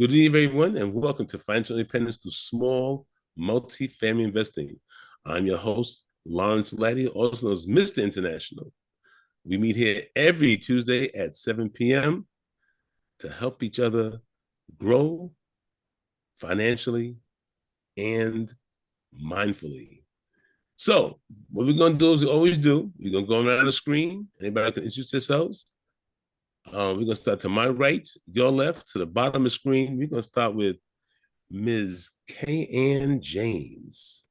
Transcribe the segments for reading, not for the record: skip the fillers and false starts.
Good evening, everyone, and welcome to Financial Independence through Small Multifamily Investing. I'm your host, Lawrence Laddie, also known as Mr. International. We meet here every Tuesday at 7 p.m. to help each other grow financially and mindfully. So, what we're going to do is we always do. We're going to go around the screen. Anybody can introduce themselves. We're going to start to my right, your left, to the bottom of the screen. We're going to start with Ms. K. James.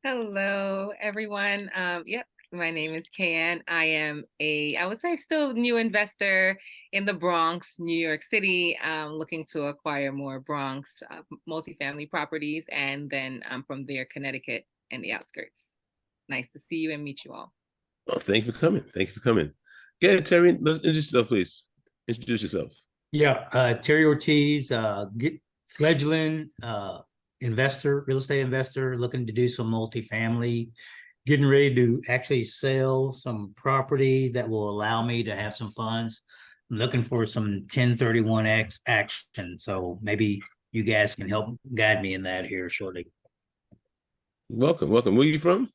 Hello, everyone. Yep, my name is Kayan. I am I would say, still new investor in the Bronx, New York City, looking to acquire more Bronx multifamily properties, and then from there, Connecticut and the outskirts. Nice to see you and meet you all. Oh, thank you for coming. Thank you for coming. Go ahead, Terry. Let's introduce yourself, please. Introduce yourself. Yeah, Terry Ortiz, fledgling investor, real estate investor, looking to do some multifamily, getting ready to actually sell some property that will allow me to have some funds. I'm looking for some 1031X action. So maybe you guys can help guide me in that here shortly. Welcome. Where are you from?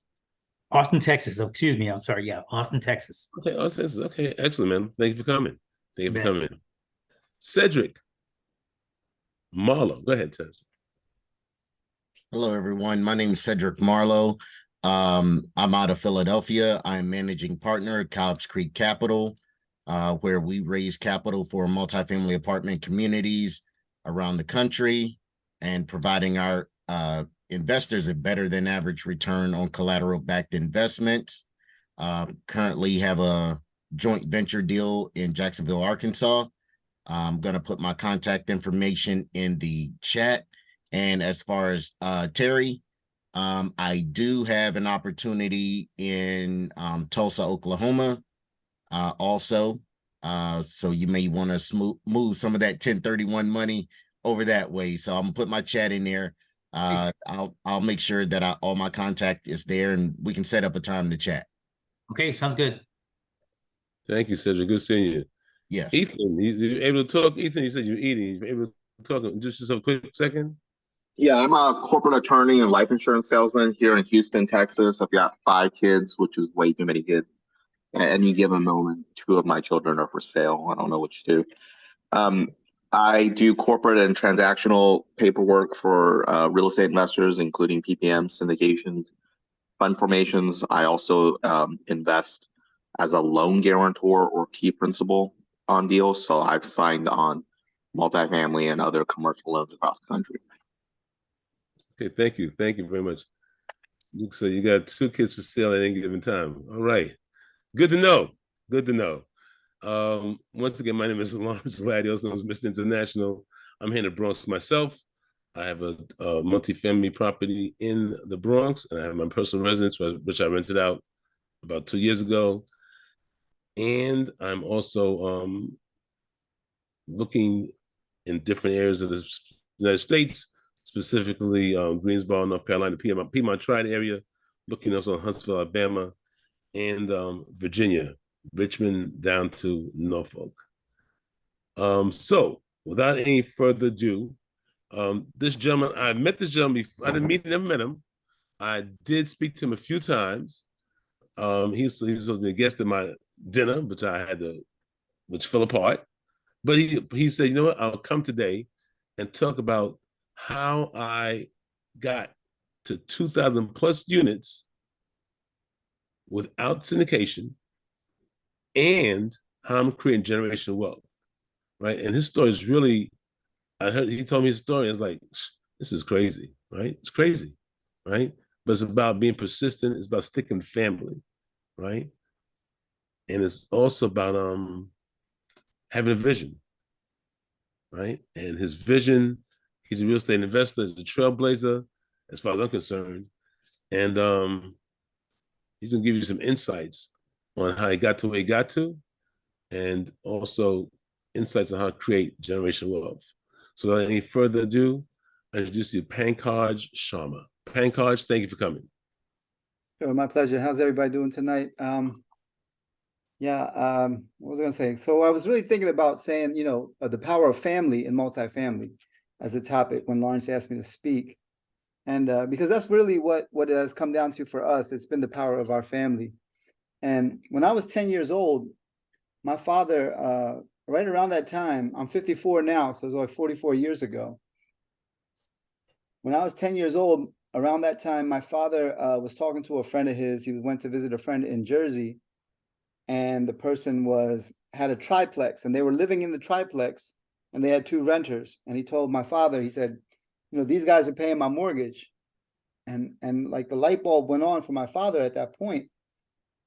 Austin, Texas. Oh, excuse me. I'm sorry. Yeah, Austin, Texas. Okay, Austin, Texas. Okay, excellent, man. Thank you for coming. Thank you for coming. Cedric Marlowe. Go ahead, Cedric. Hello, everyone. My name is Cedric Marlowe. I'm out of Philadelphia. I'm managing partner at Cobbs Creek Capital, where we raise capital for multifamily apartment communities around the country and providing our investors a better than average return on collateral-backed investments. Currently have a joint venture deal in Jacksonville, Arkansas. I'm going to put my contact information in the chat. And as far as Terry, I do have an opportunity in Tulsa, Oklahoma, also. So you may want to move some of that 1031 money over that way. So I'm gonna put my chat in there. I'll make sure that all my contact is there, and we can set up a time to chat. Okay, sounds good. Thank you, Cedric. Good seeing you. Yes. Ethan, you able to talk? Ethan, you said you're eating. You able to talk? Just yourself a quick second. Yeah, I'm a corporate attorney and life insurance salesman here in Houston, Texas. I've got 5 kids, which is way too many kids. At any given moment, 2 of my children are for sale. I don't know what to do. I do corporate and transactional paperwork for real estate investors, including PPM, syndications, fund formations. I also invest as a loan guarantor or key principal on deals. So I've signed on multifamily and other commercial loans across the country. Okay, thank you. Thank you very much. So you got 2 kids for sale at any given time. All right. Good to know. Good to know. Once again, my name is Lawrence Laddie, also known as Mr. International. I'm here in the Bronx myself. I have a multifamily property in the Bronx, and I have my personal residence, which I rented out about 2 years ago. And I'm also looking in different areas of the United States, specifically Greensboro, North Carolina, Piedmont Tri-area, looking also in Huntsville, Alabama, and Virginia, Richmond down to Norfolk. So without any further ado, this gentleman, I met this gentleman before. I didn't meet him, never met him. I did speak to him a few times. He was supposed to be a guest at my dinner, which fell apart. But he said, you know what, I'll come today and talk about how I got to 2,000 plus units without syndication and how I'm creating generational wealth, right? And his story is really, he told me his story. I was like, this is crazy, right? It's crazy, right? But it's about being persistent. It's about sticking to family, right? And it's also about having a vision, right? And his vision, he's a real estate investor, he's a trailblazer, as far as I'm concerned. And he's gonna give you some insights on how he got to where he got to, and also insights on how to create generational wealth. So without any further ado, I introduce you to Pankaj Sharma. Pankaj, thank you for coming. Sure, my pleasure. How's everybody doing tonight? Yeah, what was I gonna say? So I was really thinking about saying, the power of family in multifamily as a topic when Lawrence asked me to speak. And because that's really what it has come down to for us. It's been the power of our family. And when I was 10 years old, my father, right around that time, I'm 54 now, so it was like 44 years ago. When I was 10 years old, around that time, my father was talking to a friend of his. He went to visit a friend in Jersey, and the person had a triplex, and they were living in the triplex, and they had two renters. And he told my father, he said, these guys are paying my mortgage. And like the light bulb went on for my father at that point,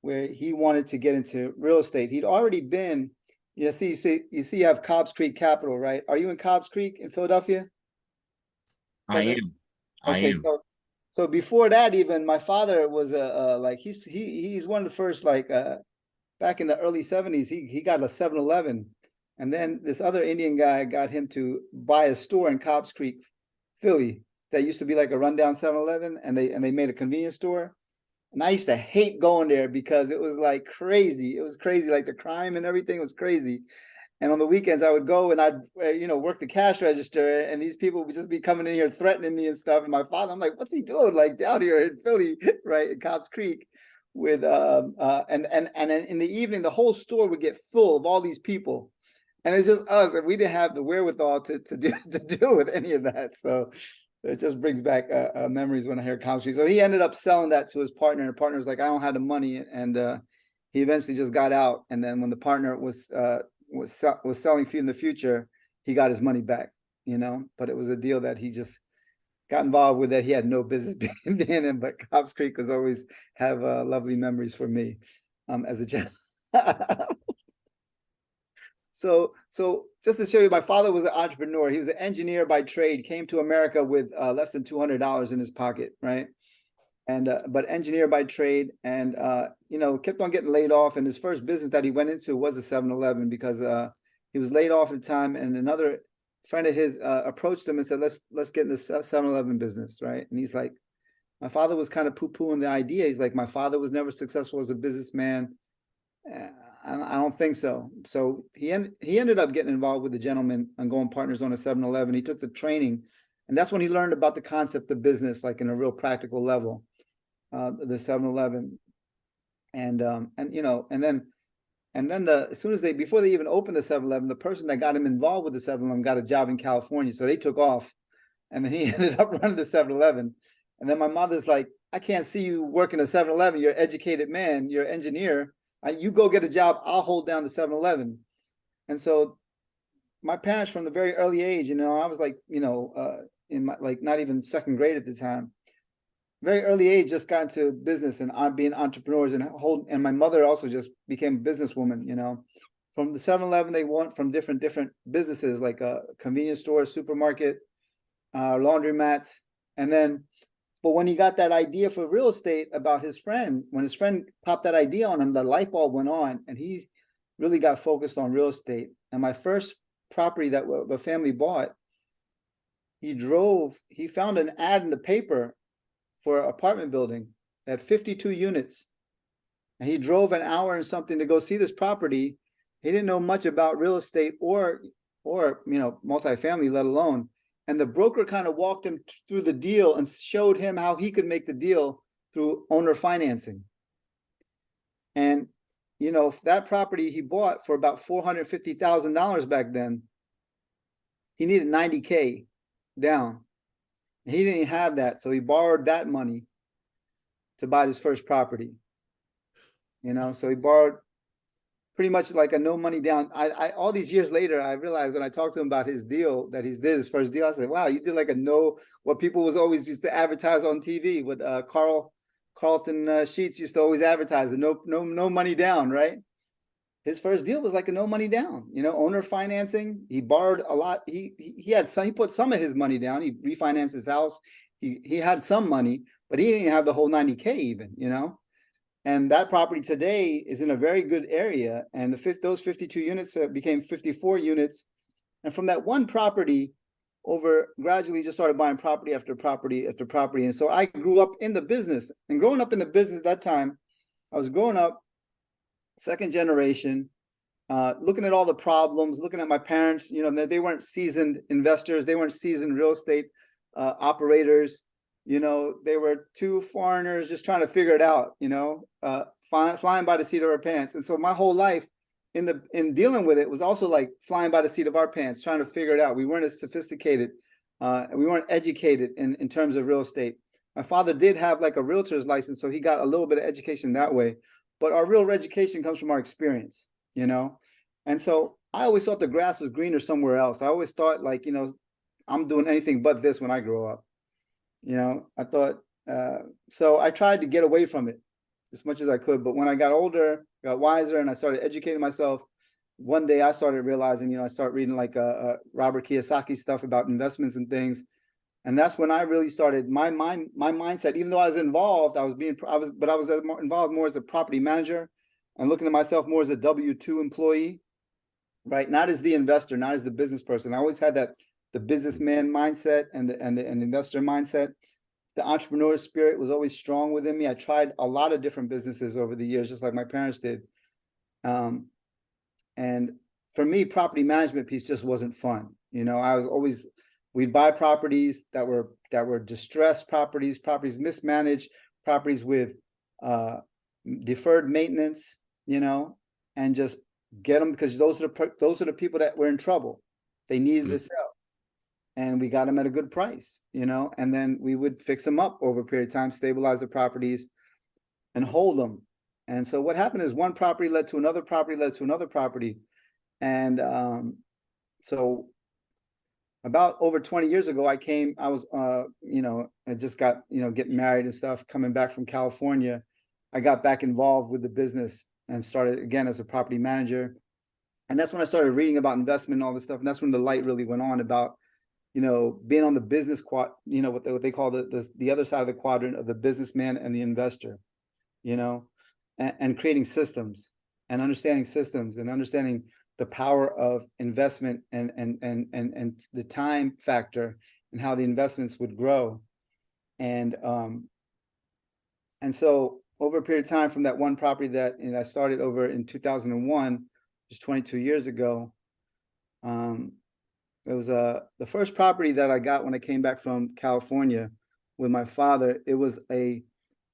where he wanted to get into real estate. He'd already been, you see, you have Cobbs Creek Capital, right? Are you in Cobbs Creek in Philadelphia? I am. I Okay, am. so before that, even my father was like he's one of the first, like back in the early 70s, he got a 7-Eleven, and then this other Indian guy got him to buy a store in Cobbs Creek, Philly, that used to be like a rundown 7-Eleven, and they made a convenience store. And I used to hate going there because it was like crazy. It was crazy, like the crime and everything was crazy. And on the weekends, I would go and I'd, work the cash register, and these people would just be coming in here threatening me and stuff. And my father, I'm like, what's he doing? Like down here in Philly, right, in Cobbs Creek, with and in the evening, the whole store would get full of all these people, and it's just us, and we didn't have the wherewithal to deal with any of that. So it just brings back memories when I hear Cobbs Creek. So he ended up selling that to his partner, and the partner was like, I don't have the money, and he eventually just got out. And then when the partner was selling in the future, he got his money back, but it was a deal that he just got involved with that he had no business being in. But Cobbs Creek was always have lovely memories for me as a child. So just to show you, my father was an entrepreneur. He was an engineer by trade, came to America with less than $200 in his pocket, right? And but engineer by trade, and kept on getting laid off. And his first business that he went into was a 7-Eleven, because he was laid off at the time, and another friend of his approached him and said, let's get in this 7-Eleven business, right? And he's like, my father was kind of poo-pooing the idea. He's like, my father was never successful as a businessman. I don't think so. So he ended up getting involved with the gentleman and going partners on a 7-Eleven. He took the training, and that's when he learned about the concept of business, like in a real practical level, the 7-Eleven. And then as soon as before they even opened the 7-Eleven, the person that got him involved with the 7-Eleven got a job in California. So they took off, and then he ended up running the 7-Eleven. And then my mother's like, I can't see you working a 7-Eleven. You're an educated man. You're an engineer. You go get a job. I'll hold down the 7-Eleven. And so my parents, from the very early age, I was like, in my, like, not even second grade at the time, very early age, just got into business and being entrepreneurs, and my mother also just became a businesswoman, from the 7-Eleven. They went from different businesses, like a convenience store, supermarket, laundromats. And then, but when he got that idea for real estate about his friend, when his friend popped that idea on him, the light bulb went on, and he really got focused on real estate. And my first property that the family bought, he found an ad in the paper for an apartment building that had 52 units. And he drove an hour and something to go see this property. He didn't know much about real estate or multifamily, let alone. And the broker kind of walked him through the deal and showed him how he could make the deal through owner financing. And, that property he bought for about $450,000 back then, he needed $90K down. And he didn't have that. So he borrowed that money to buy his first property. So he borrowed pretty much like a no money down. I all these years later, I realized when I talked to him about his deal, that he did his first deal, I said, wow, you did like what people was always used to advertise on TV, what Carlton Sheets used to always advertise, no money down, right? His first deal was like a no money down, owner financing. He borrowed a lot. He put some of his money down. He refinanced his house. He had some money, but he didn't have the whole $90K even, And that property today is in a very good area. And those 52 units became 54 units. And from that one property, gradually just started buying property after property after property. And so I grew up in the business. And growing up in the business at that time, I was growing up second generation, looking at all the problems, looking at my parents, you know, they weren't seasoned investors. They weren't seasoned real estate operators. You know, they were two foreigners just trying to figure it out, you know, flying by the seat of our pants. And so my whole life in dealing with it was also like flying by the seat of our pants, trying to figure it out. We weren't as sophisticated. We weren't educated in terms of real estate. My father did have like a realtor's license, so he got a little bit of education that way. But our real education comes from our experience, you know? And so I always thought the grass was greener somewhere else. I always thought like, you know, I'm doing anything but this when I grow up. You know, I thought, so I tried to get away from it as much as I could. But when I got older, got wiser, and I started educating myself, one day I started realizing, you know, I started reading like Robert Kiyosaki stuff about investments and things. And that's when I really started my mindset. Even though I was involved, I was involved more as a property manager and looking at myself more as a W-2 employee, right? Not as the investor, not as the business person. I always had that the businessman mindset and the investor mindset. The entrepreneur spirit was always strong within me. I tried a lot of different businesses over the years, just like my parents did. And for me, property management piece just wasn't fun. You know, I was always, we'd buy properties that were distressed properties, properties mismanaged, properties with deferred maintenance, you know, and just get them because those are the people that were in trouble. They needed to sell, and we got them at a good price, you know, and then we would fix them up over a period of time, stabilize the properties, and hold them. And so what happened is one property led to another property, led to another property. And so about over 20 years ago, I was, you know, I just got, you know, getting married and stuff, coming back from California. I got back involved with the business and started again as a property manager. And that's when I started reading about investment and all this stuff. And that's when the light really went on about, you know, being on the business you know, what they call the other side of the quadrant of the businessman and the investor, you know, and creating systems and understanding the power of investment and the time factor and how the investments would grow. And so over a period of time from that one property that I started over in 2001, just 22 years ago, it was the first property that I got when I came back from California with my father. It was a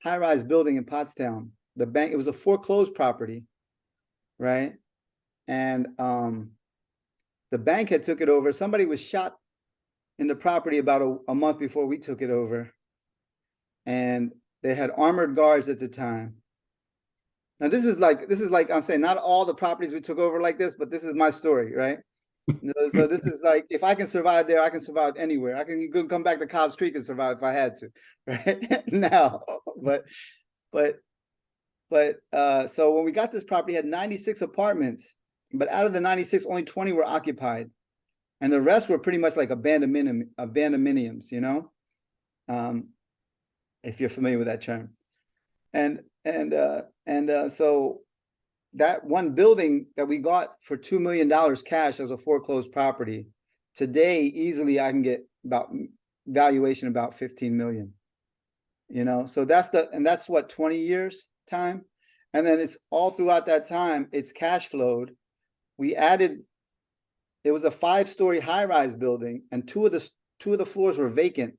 high-rise building in Pottstown. It was a foreclosed property, right? And the bank had took it over. Somebody was shot in the property about a month before we took it over. And they had armored guards at the time. Now this is like I'm saying, not all the properties we took over like this, but this is my story, right? So this is like, if I can survive there, I can survive anywhere. I can come back to Cobbs Creek and survive if I had to, right? Now, so when we got this property, it had 96 apartments, but out of the 96, only 20 were occupied, and the rest were pretty much like abandonmeniums, you know, if you're familiar with that term. And so that one building that we got for $2 million cash as a foreclosed property, today easily I can get about valuation about 15 million. You know, so that's what, 20 years time. And then it's all throughout that time, it's cash flowed. It was a 5-story high-rise building, and two of the floors were vacant.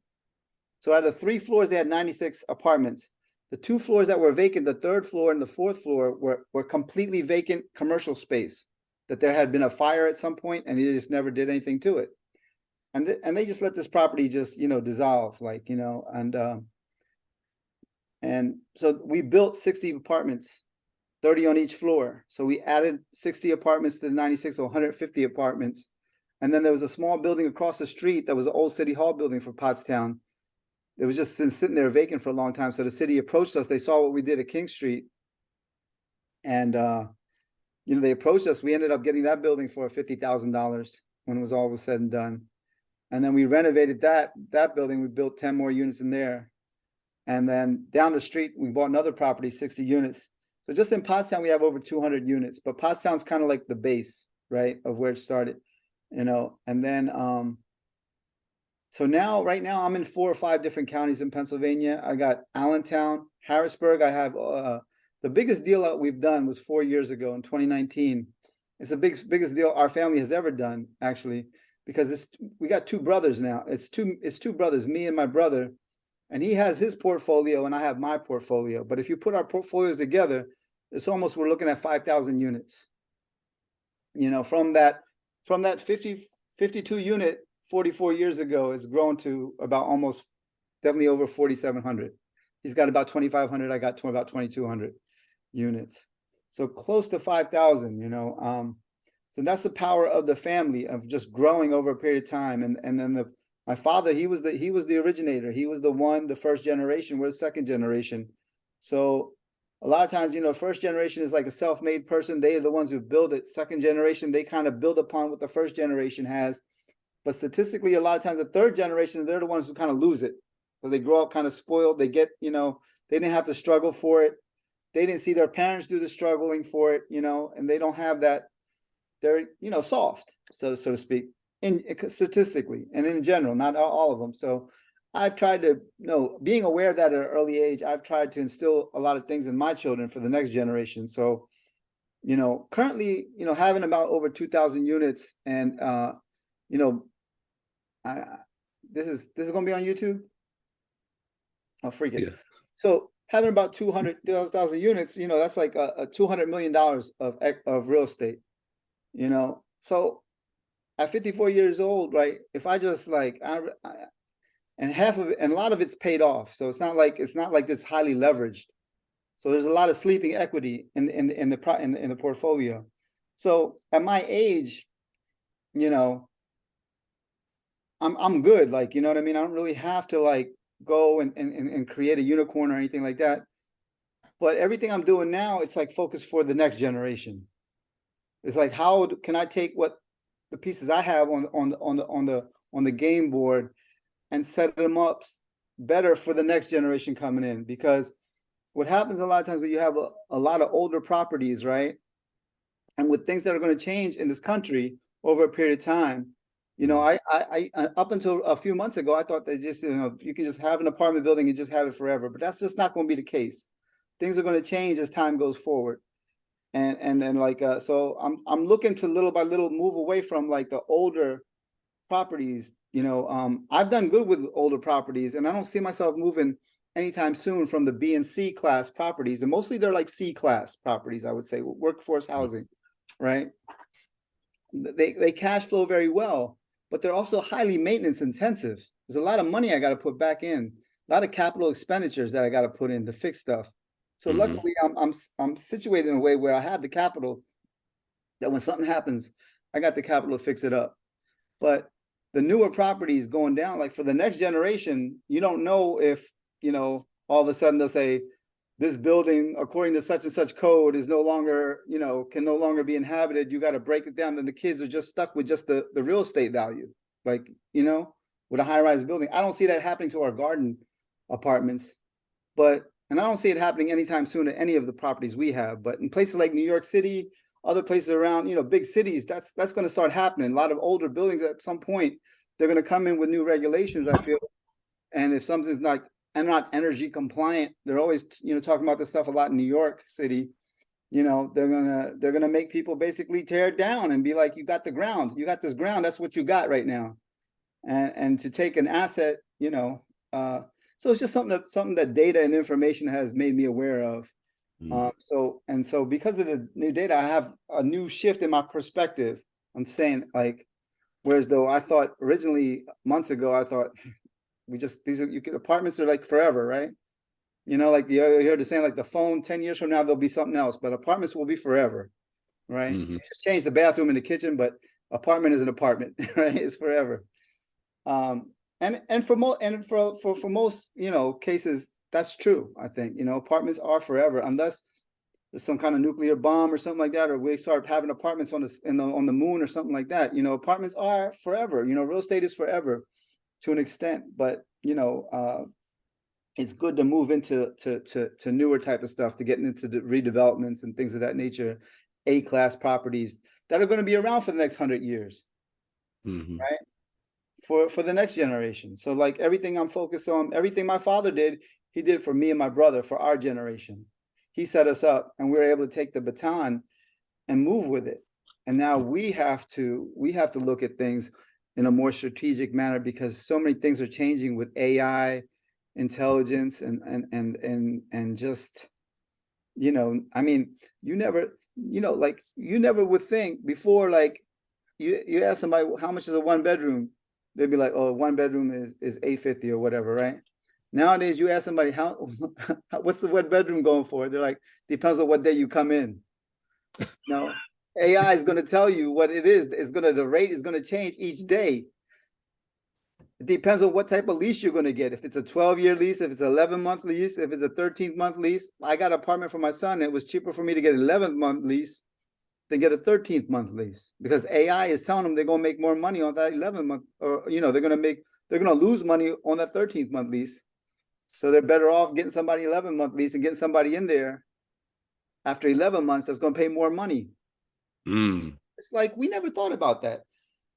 So out of the 3 floors, they had 96 apartments. The 2 floors that were vacant, the 3rd floor and the 4th floor, were completely vacant commercial space that there had been a fire at some point and they just never did anything to it. And they just let this property just, you know, dissolve, like, you know, and so we built 60 apartments, 30 on each floor. So we added 60 apartments to the 96, so 150 apartments. And then there was a small building across the street that was the old City Hall building for Pottstown. It was just been sitting there vacant for a long time. So the city approached us. They saw what we did at King Street. And, you know, they approached us. We ended up getting that building for $50,000 when it was all said and done. And then we renovated that building. We built 10 more units in there. And then down the street, we bought another property, 60 units. So just in Pottstown, we have over 200 units. But Pottstown's kind of like the base, right, of where it started, you know. And then so right now I'm in 4 or 5 different counties in Pennsylvania. I got Allentown, Harrisburg. I have the the biggest deal that we've done was 4 years ago in 2019. It's the biggest deal our family has ever done, actually, because we got two brothers now. It's two brothers, me and my brother, and he has his portfolio and I have my portfolio. But if you put our portfolios together, it's almost, we're looking at 5,000 units. You know, from that 52 unit 44 years ago, it's grown to about almost definitely over 4,700. He's got about 2,500. I got about 2,200 units. So close to 5,000, you know. So that's the power of the family, of just growing over a period of time. And then my father, he was the originator. He was the first generation. We're the second generation. So a lot of times, you know, first generation is like a self-made person. They are the ones who build it. Second generation, they kind of build upon what the first generation has. But statistically, a lot of times the third generation, they're the ones who kind of lose it. So they grow up kind of spoiled. They get, you know, they didn't have to struggle for it. They didn't see their parents do the struggling for it, you know, and they don't have that. They're, you know, soft, so to speak, statistically and in general, not all of them. So I've tried to, you know, being aware of that at an early age, I've tried to instill a lot of things in my children for the next generation. So, you know, currently, you know, having about over 2,000 units, and you know, this is going to be on YouTube. I'll freak it. Yeah. So having about 200,000 units, you know, that's like a $200 million of real estate, you know. So at 54 years old, right? If I just like, and half of it, and a lot of it's paid off. So it's not like it's highly leveraged. So there's a lot of sleeping equity in the portfolio. So at my age, you know, I'm good. Like, you know what I mean? I don't really have to like go and create a unicorn or anything like that. But everything I'm doing now, it's like focused for the next generation. It's like, how can I take what the pieces I have on the game board and set them up better for the next generation coming in? Because what happens a lot of times when you have a lot of older properties, right? And with things that are going to change in this country over a period of time, you know, I up until a few months ago, I thought that just, you know, you can just have an apartment building and just have it forever, but that's just not going to be the case. Things are going to change as time goes forward. And then like, so I'm looking to little by little move away from like the older properties. You know, I've done good with older properties, and I don't see myself moving anytime soon from the B and C class properties. And mostly they're like C class properties, I would say, workforce housing, right? They cash flow very well, but they're also highly maintenance intensive. There's a lot of money I got to put back in, a lot of capital expenditures that I got to put in to fix stuff. So luckily, I'm situated in a way where I have the capital that when something happens, I got the capital to fix it up. But the newer properties going down, like for the next generation, you don't know if, you know, all of a sudden they'll say this building, according to such and such code, is no longer, you know, can no longer be inhabited. You got to break it down. Then the kids are just stuck with just the real estate value, like, you know, with a high-rise building. I don't see that happening to our garden apartments, and I don't see it happening anytime soon to any of the properties we have. But in places like New York City, other places around, you know, big cities, that's going to start happening. A lot of older buildings at some point, they're going to come in with new regulations, I feel. And if something's not energy compliant, they're always, you know, talking about this stuff a lot in New York City. You know, they're gonna make people basically tear it down and be like, you got the ground, you got this ground, that's what you got right now. And to take an asset, you know, so it's just something that data and information has made me aware of. So because of the new data, I have a new shift in my perspective. I'm saying, like, whereas though I thought originally months ago, I thought apartments are like forever, right? You know, like you heard the saying, like the phone 10 years from now, there'll be something else, but apartments will be forever, right? You just change the bathroom and the kitchen, but apartment is an apartment, right? It's forever. And for most, you know, cases, that's true. I think, you know, apartments are forever, unless there's some kind of nuclear bomb or something like that, or we start having apartments on the moon or something like that. You know, apartments are forever. You know, real estate is forever to an extent, but you know, it's good to move into to newer type of stuff, to get into the redevelopments and things of that nature, A-class properties that are going to be around for the next 100 years, right? For the next generation. So like everything I'm focused on, everything my father did, he did for me and my brother, for our generation. he set us up, and we were able to take the baton and move with it. And now we have to look at things in a more strategic manner, because so many things are changing with AI, intelligence, and just, you know, I mean, you never, you know, like you never would think before, like you ask somebody how much is a 1-bedroom, they'd be like, oh, 1-bedroom is $850 or whatever, right? Nowadays, you ask somebody how what's the 1-bedroom going for? They're like, depends on what day you come in. No, AI is going to tell you what it is. The rate is going to change each day. It depends on what type of lease you're going to get. If it's a 12-year lease, if it's an 11-month lease, if it's a 13th-month lease. I got an apartment for my son. It was cheaper for me to get an 11th-month lease than get a 13th-month lease, because AI is telling them they're going to make more money on that 11th month, or, you know, they're going to lose money on that 13th-month lease. So they're better off getting somebody 11-month lease and getting somebody in there after 11 months that's going to pay more money. It's like, we never thought about that.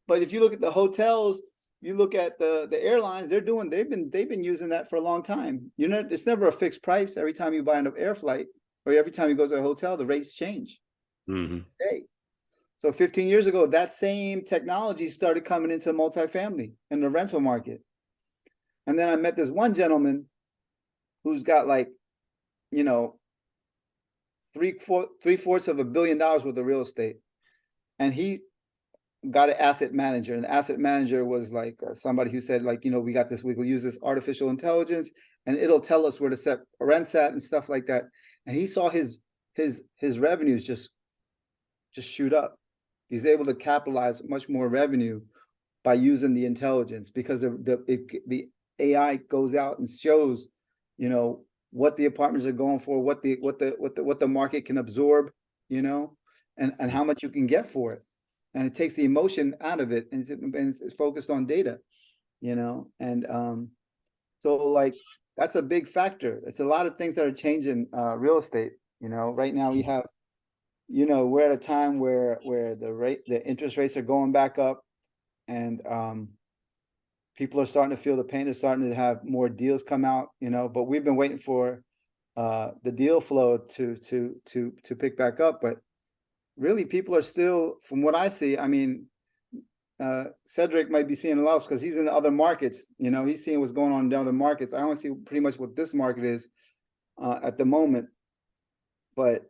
But if you look at the hotels, you look at the airlines, they've been using that for a long time. You know, it's never a fixed price. Every time you buy an air flight, or every time you go to a hotel, the rates change. Hey, so 15 years ago, that same technology started coming into multifamily in the rental market. And then I met this one gentleman who's got, like, you know, three-fourths of $1 billion worth of real estate. And he got an asset manager, and the asset manager was like somebody who said, like, you know, we will use this artificial intelligence and it'll tell us where to set rents at and stuff like that. And he saw his revenues just shoot up. He's able to capitalize much more revenue by using the intelligence, because the AI goes out and shows, you know, what the apartments are going for, what the market can absorb, you know, and how much you can get for it. And it takes the emotion out of it, and it's focused on data, you know. And so, like, that's a big factor. It's a lot of things that are changing real estate. You know, right now we have, you know, we're at a time where the interest rates are going back up, and people are starting to feel the pain. They're starting to have more deals come out, you know. But we've been waiting for the deal flow to pick back up. But really, people are still, from what I see, I mean, Cedric might be seeing a lot because he's in other markets. You know, he's seeing what's going on in other markets. I only see pretty much what this market is at the moment. But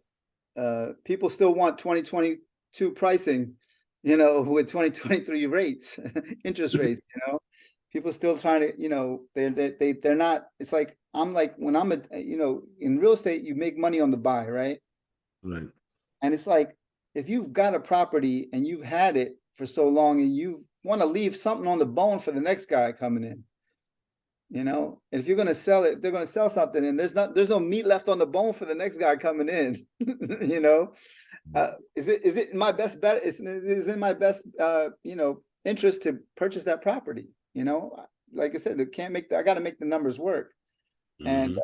people still want 2022 pricing, you know, with 2023 rates, interest rates, you know. People still trying to, you know, they're not. It's like, I'm like, when I'm you know, in real estate, you make money on the buy, right? Right. And it's like, if you've got a property and you've had it for so long, and you want to leave something on the bone for the next guy coming in, you know, and if you're going to sell it, they're going to sell something, and there's no meat left on the bone for the next guy coming in, you know. Is it my best bet? Is in my best, you know, interest to purchase that property? You know, like I said, I got to make the numbers work. And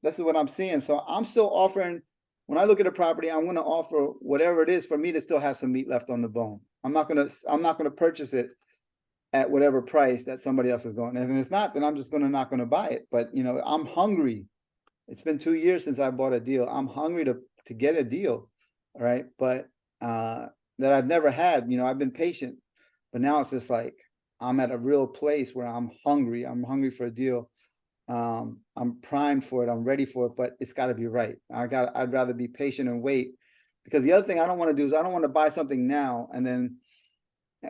this is what I'm seeing. So I'm still offering. When I look at a property, I'm going to offer whatever it is for me to still have some meat left on the bone. I'm not going to purchase it at whatever price that somebody else is going. And if not, then I'm just not going to buy it. But, you know, I'm hungry. It's been 2 years since I bought a deal. I'm hungry to get a deal. All right. But that I've never had, you know, I've been patient, but now it's just like, I'm at a real place where I'm hungry. I'm hungry for a deal. I'm primed for it. I'm ready for it, but it's got to be right. I'd rather be patient and wait, because the other thing I don't want to do is I don't want to buy something now and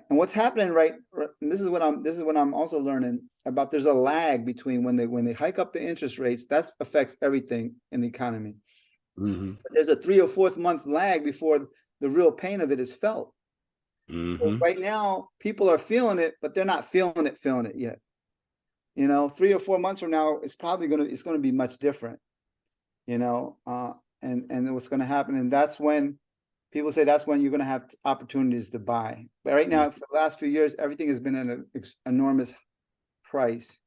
what's happening, right? And this is what I'm also learning about. There's a lag between when they hike up the interest rates, that affects everything in the economy. But there's a 3 or 4th month lag before the real pain of it is felt. So right now, people are feeling it, but they're not feeling it yet. You know, 3 or 4 months from now, it's going to be much different, you know, and what's going to happen. And that's when people say that's when you're going to have opportunities to buy. But right now, for the last few years, everything has been at an enormous price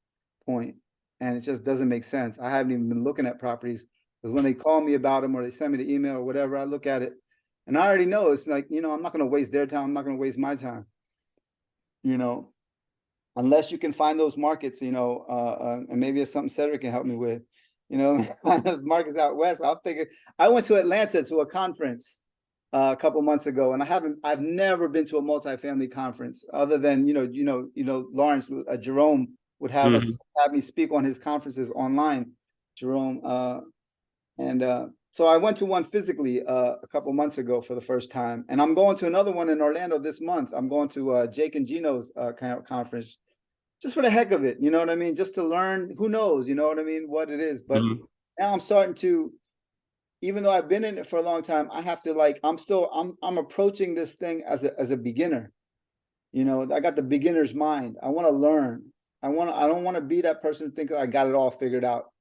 point, and it just doesn't make sense. I haven't even been looking at properties, because when they call me about them or they send me the email or whatever, I look at it and I already know it's like, you know, I'm not going to waste their time. I'm not going to waste my time, you know. Unless you can find those markets, you know, and maybe it's something Cedric can help me with. you know, as markets out west. I'm thinking I went to Atlanta to a conference a couple months ago, and I've never been to a multifamily conference other than Lawrence Jerome would have us Mhm. have me speak on his conferences online, Jerome, and so I went to one physically a couple months ago for the first time, and I'm going to another one in Orlando this month. I'm going to Jake and Gino's conference just for the heck of it, you know what I mean? Just to learn, who knows, you know what I mean, what it is. But Mhm. now I'm starting to, even though I've been in it for a long time, I have to I'm approaching this thing as a beginner. You know, I got the beginner's mind. I want to learn. I don't want to be that person who thinks I got it all figured out.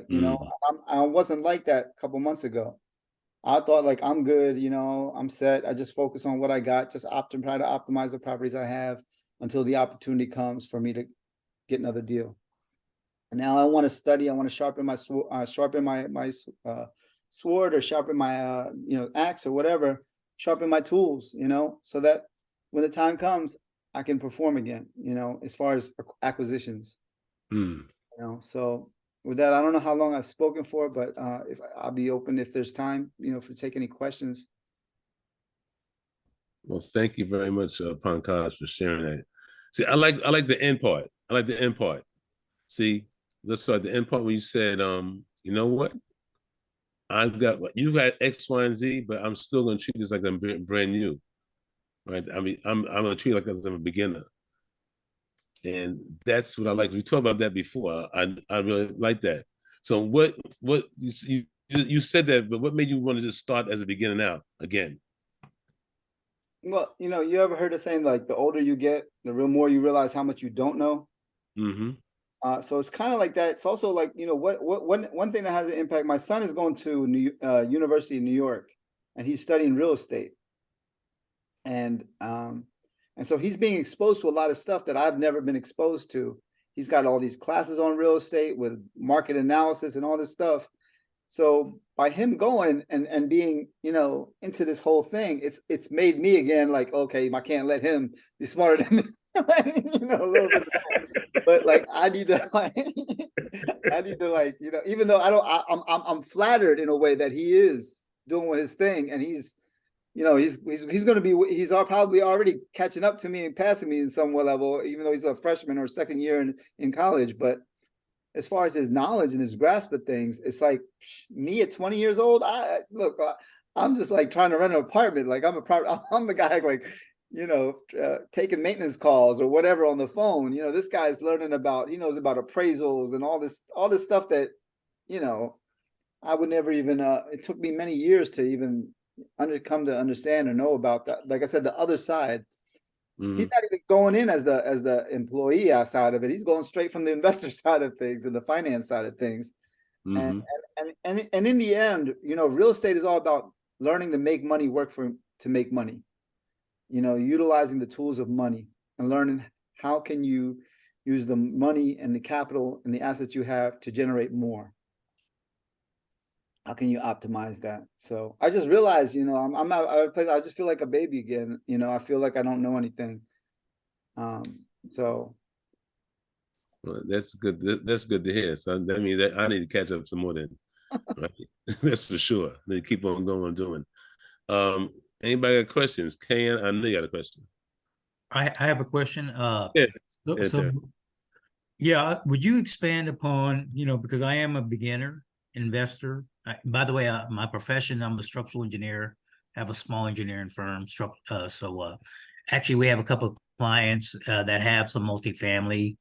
You know, Mhm. I wasn't like that a couple months ago. I thought like I'm good, I'm set. I just focus on what I got, just try to optimize the properties I have until the opportunity comes for me to get another deal. And now I want to study. I want to sharpen my sword, or sharpen my axe or whatever. Sharpen my tools, so that when the time comes, I can perform again. As far as acquisitions. Mhm. So with that, I don't know how long I've spoken for, but if I'll be open if there's time, for take any questions. Well, thank you very much, Pankaj, for sharing that. See, I like the end part. I like the end part. See, let's start the end part when you said, you know what? I've got what you got X, Y, and Z, but I'm still gonna treat this like I'm brand new, right? I mean, I'm gonna treat it like I'm a beginner, and that's what I like. We talked about that before. I really like that. So what you said that, but what made you want to just start as a beginner now again? Well, you ever heard the saying like the older you get, the real more you realize how much you don't know. Mm-hmm. So it's kind of like that. It's also like, one thing that has an impact. My son is going to University of New York, and he's studying real estate. And so he's being exposed to a lot of stuff that I've never been exposed to. He's got all these classes on real estate with market analysis and all this stuff. So by him going and being, into this whole thing, it's made me again like, okay, I can't let him be smarter than me. A little bit. But like I need to like, even though I'm flattered in a way that he is doing his thing, and he's going to be, he's probably already catching up to me and passing me in some level, even though he's a freshman or second year in college. But as far as his knowledge and his grasp of things, it's like me at 20 years old. I'm just like trying to rent an apartment. Like I'm the guy like, taking maintenance calls or whatever on the phone. This guy's learning he knows about appraisals and all this stuff that, I would never even, it took me many years to even come to understand or know about that. Like I said, the other side. Mm-hmm. He's not even going in as the employee side of it. He's going straight from the investor side of things and the finance side of things. And Mm-hmm. and in the end, real estate is all about learning to make money work to make money. Utilizing the tools of money and learning how can you use the money and the capital and the assets you have to generate more. How can you optimize that? So I just realized, I'm at a place, I just feel like a baby again. I feel like I don't know anything. So Well, that's good. That's good to hear. So that means that I need to catch up some more then. Right? That's for sure. I need to keep on going doing. Um, Anybody got questions? Ken, I know you got a question. I have a question. Yeah, So, yeah, so Terry. yeah, would you expand upon, because I am a beginner investor. By the way, my profession, I'm a structural engineer, have a small engineering firm. Actually, we have a couple of clients that have some multifamily,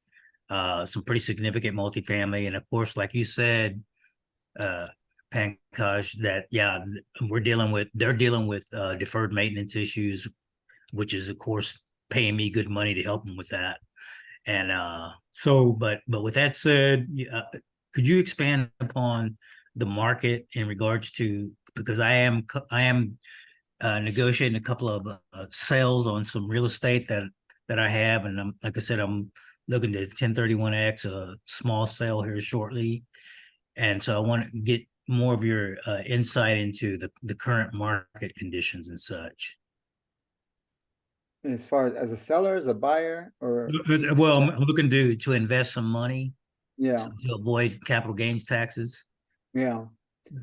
some pretty significant multifamily. And of course, like you said, Pankaj, that, yeah, they're dealing with deferred maintenance issues, which is, of course, paying me good money to help them with that. And but with that said, could you expand upon the market in regards to, because I am negotiating a couple of sales on some real estate that I have, and like I said, I'm looking to 1031X a small sale here shortly, and so I want to get more of your insight into the current market conditions and such. as far as a seller, as a buyer, or Well, I'm looking to invest some money yeah. to avoid capital gains taxes. Yeah.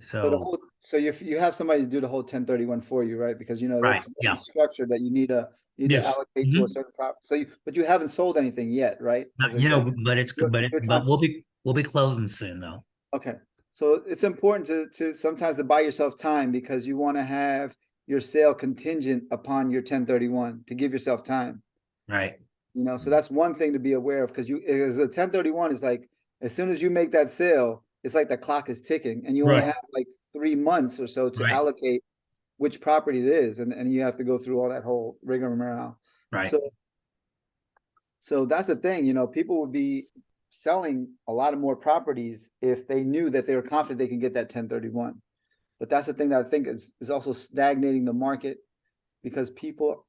So the So, whole, so you have somebody to do the whole 1031 for you, right? Because you know right, that's yeah, structured that you need to yes. allocate to a Mhm. certain property. So but you haven't sold anything yet, right? As Not, of yet. but it's, Your but time. we'll be closing soon though. Okay. So it's important to sometimes to buy yourself time because you want to have your sale contingent upon your 1031 to give yourself time. Right, You know, so that's one thing to be aware of because as a 1031 is like as soon as you make that sale, it's like the clock is ticking and you only right, have like 3 months or so to right, allocate which property it is, and you have to go through all that whole rigmarole. right, So that's the thing, you know, people would be selling a lot of more properties if they knew that they were confident they can get that 1031. But that's the thing that I think is also stagnating the market because people,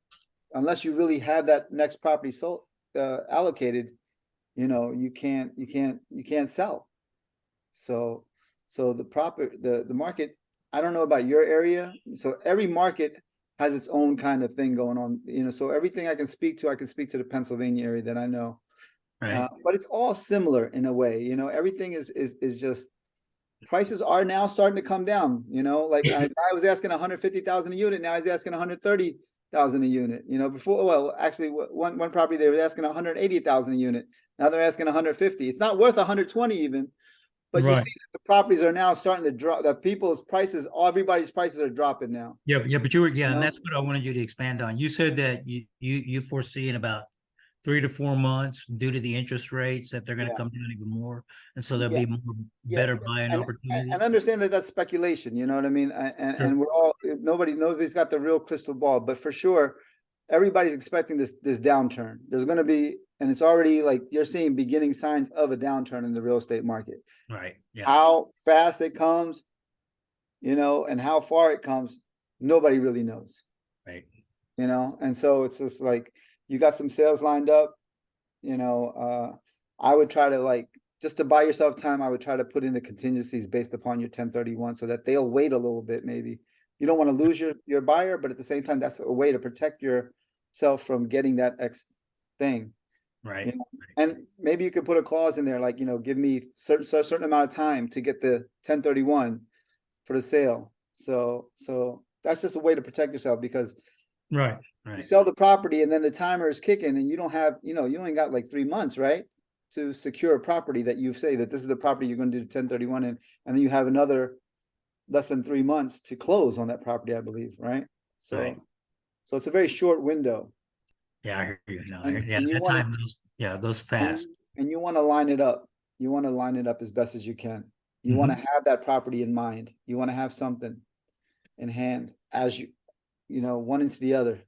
unless you really have that next property sold allocated, you know, you can't sell. So the market, I don't know about your area. So every market has its own kind of thing going on, you know. So everything I can speak to, I can speak to the Pennsylvania area that I know. right. But it's all similar in a way, you know. Everything is just prices are now starting to come down. You know, like I was asking 150,000 a unit, now he's asking 130,000 a unit. You know, before, well, actually, one property they were asking 180,000 a unit. Now they're asking 150. It's not worth 120 even. But you see Right. that the properties are now starting to drop. That people's prices, everybody's prices are dropping now. Yeah, yeah, but you were, yeah, You and know? that's what I wanted you to expand on. You said that you foresee in about 3 to 4 months due to the interest rates that they're going to Yeah, come down even more, and so there'll yeah, be more yeah. better buying And opportunities. understand that that's speculation. You know what I mean? Sure. And we're all nobody's got the real crystal ball, but for sure, everybody's expecting this downturn. There's going to be, and it's already like you're seeing beginning signs of a downturn in the real estate market. Right. Yeah. How fast it comes, you know, and how far it comes, nobody really knows. Right. You know, and so it's just like you got some sales lined up, you know. I would try to like just to buy yourself time, I would try to put in the contingencies based upon your 1031 so that they'll wait a little bit. Maybe you don't want to lose your buyer, but at the same time that's a way to protect yourself from getting that X thing, you Right. know. And maybe you could put a clause in there like, you know, give me certain amount of time to get the 1031 for the sale. So that's just a way to protect yourself because Right. you Right. sell the property and then the timer is kicking and you don't have, you know, you only got like 3 months, right? To secure a property that you say that this is the property you're going to do the 1031 in, and then you have another less than 3 months to close on that property, I believe, right? So, Right. so it's a very short window, Yeah, I hear you. No, yeah, and you that want to, time goes, yeah, goes and, fast. and you want to line it up. You want to line it up as best as you can. You want to have that property in mind. You want to have something in hand as you know, one into the other.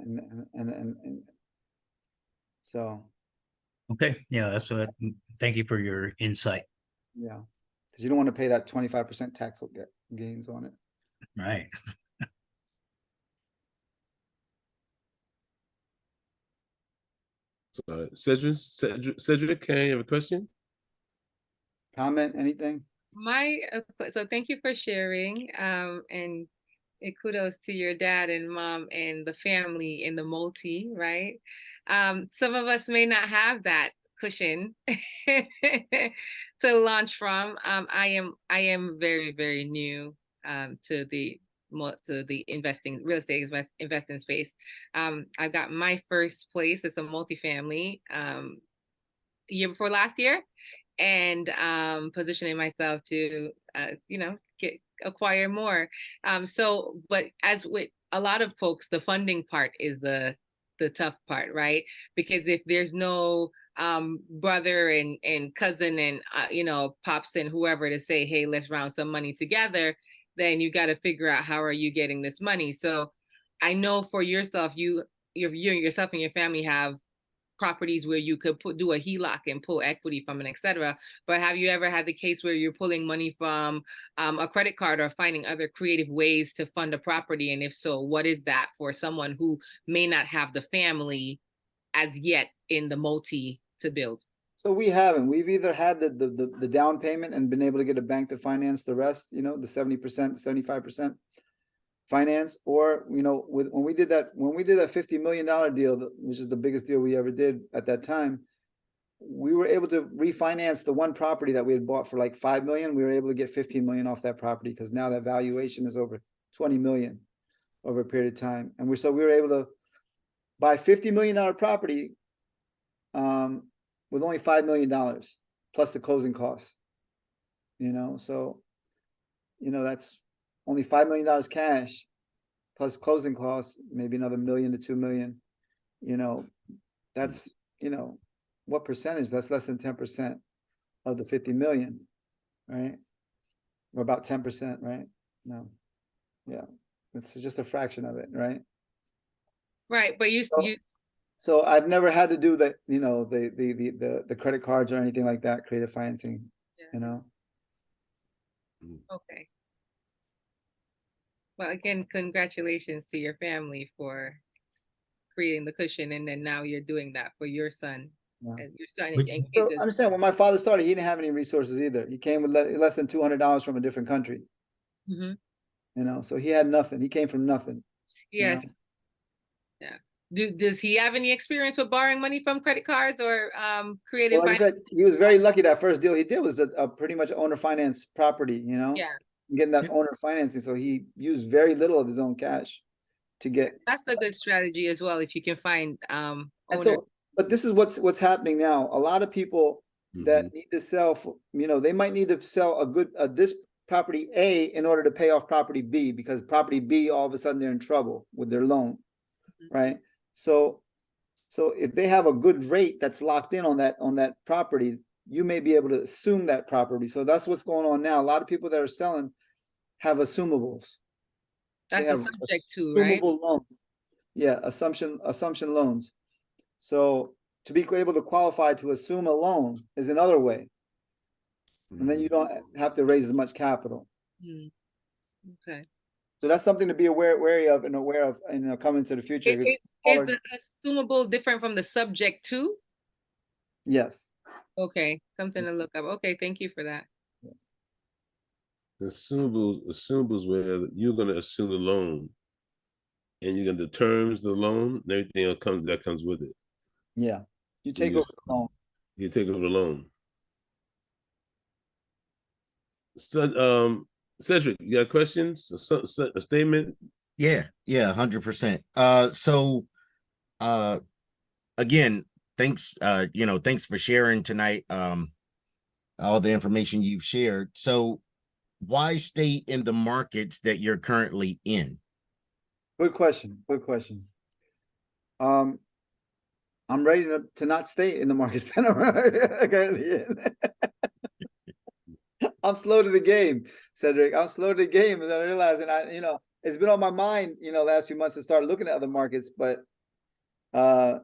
And so, Okay. Yeah, that's what. Thank you for your insight. yeah, because you don't want to pay that 25% tax gains on it. Right. Cedric, can you have a question? Comment, anything? So thank you for sharing. And kudos to your dad and mom and the family in the multi, right? Some of us may not have that cushion to launch from. I am very, very new to the real estate investing space. I got my first place as a multifamily year before last year, and positioning myself to acquire more. But as with a lot of folks, the funding part is the tough part, right? Because if there's no brother and cousin and pops and whoever to say, hey, let's round some money together, then you got to figure out how are you getting this money. So I know for yourself, you yourself and your family have properties where you could do a HELOC and pull equity from it, etc. But have you ever had the case where you're pulling money from a credit card or finding other creative ways to fund a property? And if so, what is that for someone who may not have the family as yet in the multi to build? So we haven't. We've either had the down payment and been able to get a bank to finance the rest, you know, the 70%, 75% finance, or you know, when we did that $50 million deal, which is the biggest deal we ever did at that time, we were able to refinance the one property that we had bought for like 5 million. We were able to get 15 million off that property because now that valuation is over 20 million over a period of time. And so we were able to buy $50 million property with only $5 million plus the closing costs. So that's only $5 million cash plus closing costs, maybe another $1 million to $2 million. That's what percentage? That's less than 10% of the 50 million, right? Or about 10%, right? No, yeah, it's just a fraction of it, right? Right, but So I've never had to do that, the credit cards or anything like that, creative financing, Okay. Well, again, congratulations to your family for creating the cushion, and then now you're doing that for your son. Yeah. And your son But- and So kids. understand, when my father started, he didn't have any resources either. He came with less than $200 from a different country, so he had nothing. He came from nothing. Yes. Yeah. Does he have any experience with borrowing money from credit cards or creative Well, like I said, he was very lucky. That first deal he did was pretty much owner finance property, Yeah, getting that Yep. owner financing. So he used very little of his own cash to get. that's a good strategy as well if you can find And owners. so, but this is what's happening now. A lot of people that need to sell, they might need to sell this property A in order to pay off property B, because property B, all of a sudden they're in trouble with their loan, right? So if they have a good rate that's locked in on that property, you may be able to assume that property. So that's what's going on now. A lot of people that are selling have assumables. That's They a have subject to, right? assumable loans. Yeah, assumption loans. So to be able to qualify to assume a loan is another way. And then you don't have to raise as much capital. Okay. So that's something to be wary of and aware of, coming to the future. Is the assumable different from the subject to? Yes. Okay, something to look up. Okay, thank you for that. Yes. Assumables where you're going to assume the loan, and you're going to terms the loan and everything else that comes with it. Yeah. You So take over the loan. You take over the loan. So, Cedric, you got questions? A statement? Yeah, 100%. Again, thanks, thanks for sharing tonight, all the information you've shared. So why stay in the markets that you're currently in? Good question. I'm ready to not stay in the markets that I'm currently in. I'm slow to the game, Cedric. I'm slow to the game, and I realize, and it's been on my mind, last few months to start looking at other markets, but yeah,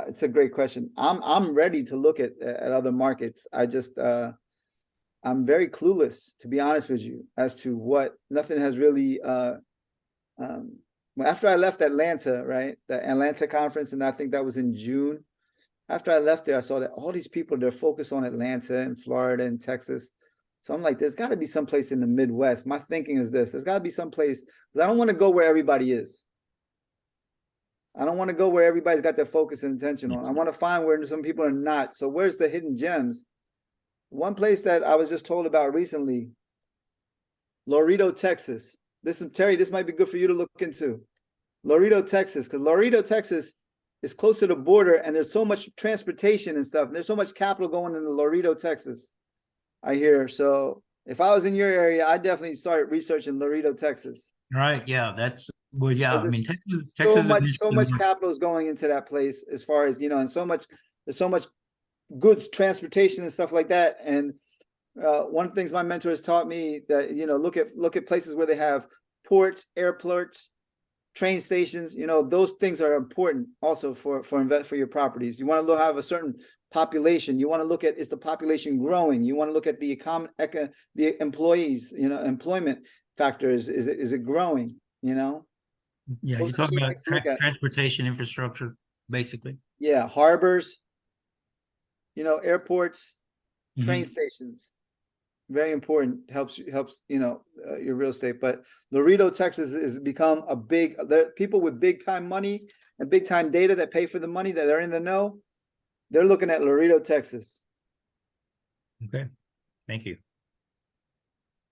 it's a great question. I'm ready to look at other markets. I just I'm very clueless, to be honest with you, as to what. Nothing has really after I left Atlanta, right? The Atlanta conference, and I think that was in June. After I left there, I saw that all these people, they're focused on Atlanta and Florida and Texas. So I'm like, there's got to be some place in the Midwest. My thinking is this: there's got to be some place, because I don't want to go where everybody is. I don't want to go where everybody's got their focus and attention on. I want to find where some people are not. So where's the hidden gems? One place that I was just told about recently, Laredo, Texas. Terry, this might be good for you to look into. Laredo, Texas, because Laredo, Texas is close to the border, and there's so much transportation and stuff. And there's so much capital going into Laredo, Texas, I hear. So if I was in your area, I'd definitely start researching Laredo, Texas. Right. Yeah. Yeah. I mean, Texas. So much capital is going into that place, as far as, and there's so much goods transportation and stuff like that. And one of the things my mentor has taught me, that look at places where they have ports, airports, train stations. Those things are important also for your properties. You want to have a certain population. You want to look at, is the population growing? You want to look at the employees. Employment factor, is it growing? Yeah, you're talking about transportation infrastructure, basically. Yeah, harbors, airports, train stations. Very important. Helps your real estate. But Laredo, Texas has become there are people with big time money and big time data that pay for the money, that are in the know. They're looking at Laredo, Texas. Okay, thank you.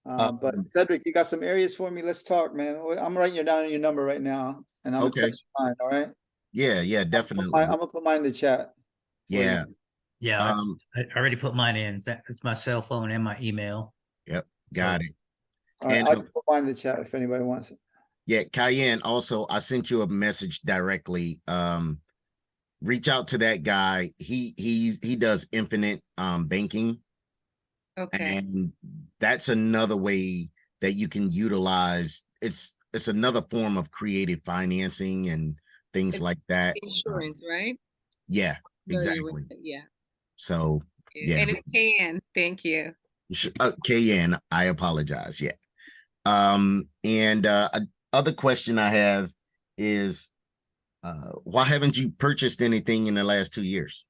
But Cedric, you got some areas for me? Let's talk, man. I'm writing you down your number right now, and I'm gonna Okay. text you mine. All right. Yeah, definitely. I'm gonna put mine in the chat. for you. Yeah. Yeah, Um, I already put mine in. It's my cell phone and my email. yep, got So- it. All right, And I'll put mine in the chat if anybody wants it. yeah, Cayenne, also I sent you a message directly. Reach out to that guy. He does infinite banking. Okay. And that's another way that you can utilize it's another form of creative financing and things It's like that. insurance, right? Yeah, Familiar with exactly. it, yeah. So yeah. And it's KN. Thank you. KN, I apologize. Yeah. And other question I have is why haven't you purchased anything in the last 2 years?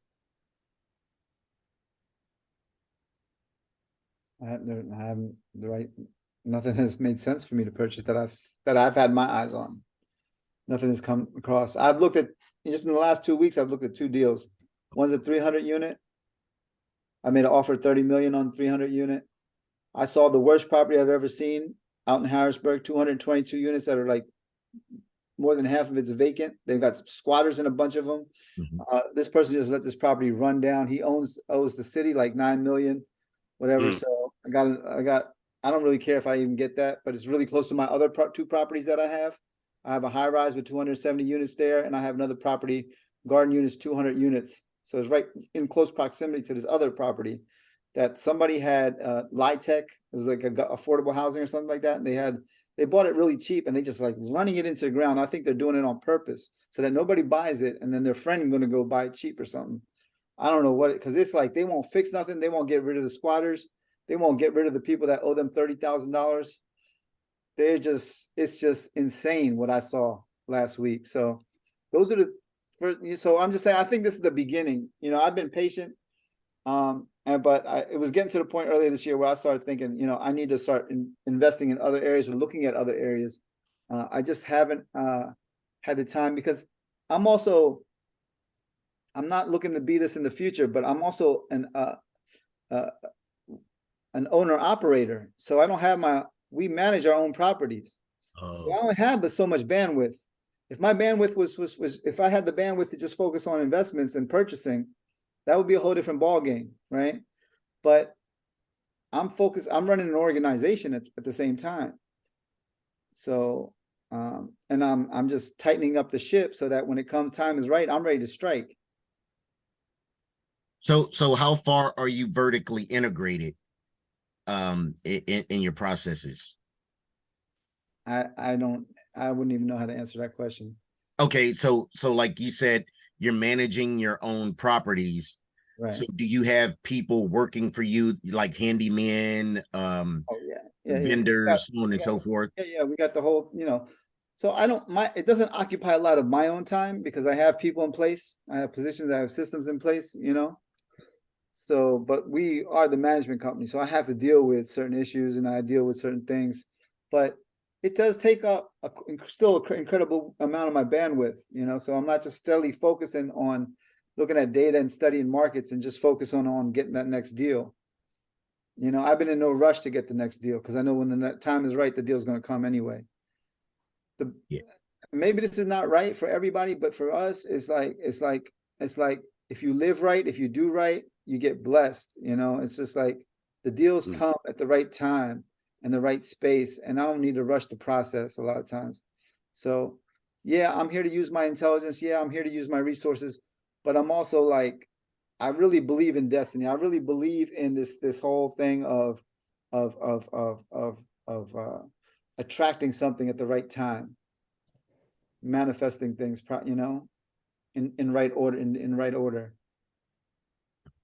I haven't the right. Nothing has made sense for me to purchase that I've had my eyes on. Nothing has come across. I've looked at just in the last 2 weeks. I've looked at two deals. One's a 300 unit. I made an offer 30 million on 300 unit. I saw the worst property I've ever seen out in Harrisburg. 222 units that are like more than half of it's vacant. They've got squatters in a bunch of them. This person just let this property run down. He owes the city like 9 million, whatever. So I don't really care if I even get that, but it's really close to my other two properties that I have. I have a high rise with 270 units there, and I have another property, garden units, 200 units. So it's right in close proximity to this other property that somebody had Litech. It was like a affordable housing or something like that. And they bought it really cheap and they just like running it into the ground. I think they're doing it on purpose so that nobody buys it. And then their friend is going to go buy it cheap or something. I don't know what, because it's like they won't fix nothing. They won't get rid of the squatters. They won't get rid of the people that owe them $30,000. It's just insane what I saw last week. So those are so I'm just saying, I think this is the beginning. I've been patient. But it was getting to the point earlier this year where I started thinking, I need to start investing in other areas or looking at other areas. I just haven't had the time because I'm not looking to be this in the future, but I'm also an owner operator. So I don't have we manage our own properties. So I don't have but so much bandwidth. If my bandwidth was if I had the bandwidth to just focus on investments and purchasing, that would be a whole different ball game, right? But I'm running an organization at the same time. So and I'm just tightening up the ship so that when it comes time is right, I'm ready to strike. So how far are you vertically integrated in your processes? I wouldn't even know how to answer that question. Okay, so like you said, you're managing your own properties. Right. So do you have people working for you like handymen, vendors, so on and so forth? Yeah, we got the whole, so it doesn't occupy a lot of my own time because I have people in place. I have positions, I have systems in place, So, but we are the management company, so I have to deal with certain issues and I deal with certain things. But it does take up still an incredible amount of my bandwidth, so I'm not just steadily focusing on looking at data and studying markets and just focus on getting that next deal. I've been in no rush to get the next deal because I know when the time is right, the deal is going to come anyway. Maybe this is not right for everybody, but for us, it's like if you live right, if you do right, you get blessed. It's just like the deals come at the right time and the right space, and I don't need to rush the process a lot of times. So yeah, I'm here to use my intelligence. Yeah, I'm here to use my resources, but I'm also like, I really believe in destiny. I really believe in this whole thing of attracting something at the right time, manifesting things, in right order, in right order.